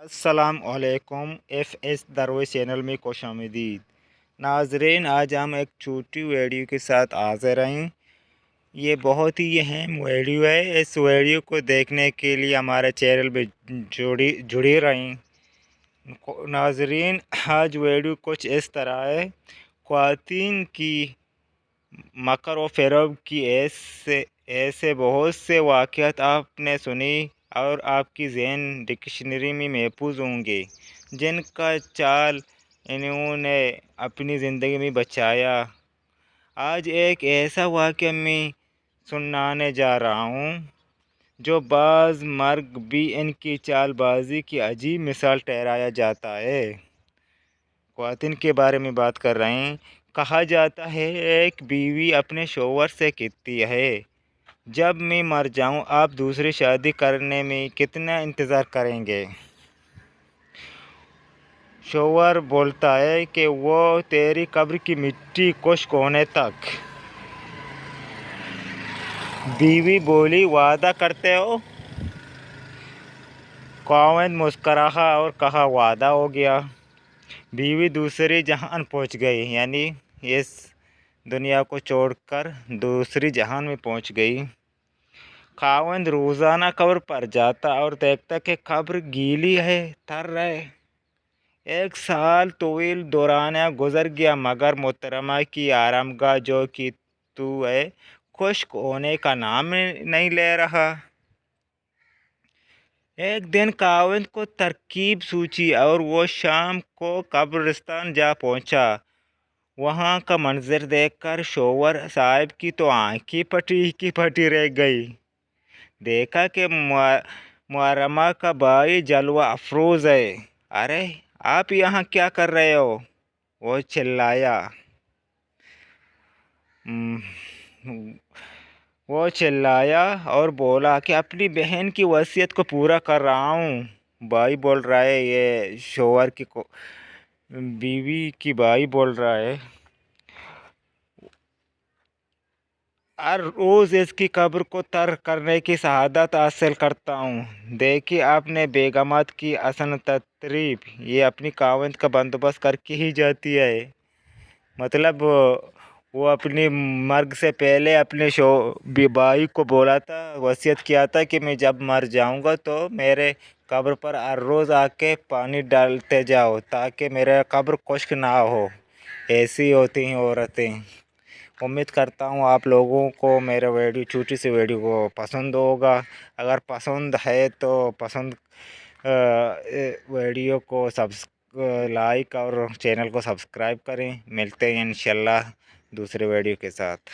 السلام علیکم، F S درویش چینل میں خوش آمدید۔ ناظرین، آج ہم ایک چھوٹی ویڈیو کے ساتھ حاضر ہیں۔ یہ بہت ہی اہم ویڈیو ہے۔ اس ویڈیو کو دیکھنے کے لیے ہمارے چینل میں جڑی رہیں۔ ناظرین، آج ویڈیو کچھ اس طرح ہے۔ خواتین کی مکر و فریب کی ایسے بہت سے واقعات آپ نے سنی اور آپ کی ذہن ڈکشنری میں محفوظ ہوں گے، جن کا چال انہوں نے اپنی زندگی میں بچایا۔ آج ایک ایسا واقعہ میں سنانے جا رہا ہوں جو بعض مرگ بھی ان کی چال بازی کی عجیب مثال ٹھہرایا جاتا ہے۔ خواتین کے بارے میں بات کر رہے ہیں۔ کہا جاتا ہے ایک بیوی اپنے شوہر سے کہتی ہے، جب میں مر جاؤں آپ دوسری شادی کرنے میں کتنا انتظار کریں گے؟ شوہر بولتا ہے کہ وہ تیری قبر کی مٹی خشک ہونے تک۔ بیوی بولی، وعدہ کرتے ہو؟ خاوند مسکرایا اور کہا، وعدہ ہو گیا۔ بیوی دوسری جہان پہنچ گئی، یعنی اس دنیا کو چھوڑ کر دوسری جہان میں پہنچ گئی۔ خاوند روزانہ قبر پر جاتا اور دیکھتا کہ قبر گیلی ہے، تر ہے۔ 1 سال طویل دورانیہ گزر گیا، مگر محترمہ کی آرامگاہ جو کہ تو ہے، خشک ہونے کا نام نہیں لے رہا۔ ایک دن خاوند کو ترکیب سوچی اور وہ شام کو قبرستان جا پہنچا۔ وہاں کا منظر دیکھ کر شوہر صاحب کی تو آنکھیں پھٹی رہ گئی۔ دیکھا کہ محترمہ کا بھائی جلوہ افروز ہے۔ ارے آپ یہاں کیا کر رہے ہو؟ وہ چلایا اور بولا کہ اپنی بہن کی وصیت کو پورا کر رہا ہوں۔ بھائی بول رہا ہے، یہ شوہر کی بیوی کی بھائی بول رہا ہے، ہر روز اس کی قبر کو تر کرنے کی سعادت حاصل کرتا ہوں۔ دیکھیے آپ نے بیگمات کی حسن ترتیب، یہ اپنی خاوند کا بندوبست کر کے ہی جاتی ہے۔ مطلب وہ اپنی مرگ سے پہلے اپنے بھائی کو بولا تھا، وصیت کیا تھا کہ میں جب مر جاؤں گا تو میرے قبر پر ہر روز آ کے پانی ڈالتے جاؤ تاکہ میرے قبر خشک نہ ہو۔ ایسی ہوتی ہیں عورتیں۔ امید کرتا ہوں آپ لوگوں کو میرا چھوٹی سی ویڈیو کو پسند ہوگا۔ اگر پسند ہے تو ویڈیو کو لائک اور چینل کو سبسکرائب کریں۔ ملتے ہیں انشاءاللہ دوسرے ویڈیو کے ساتھ۔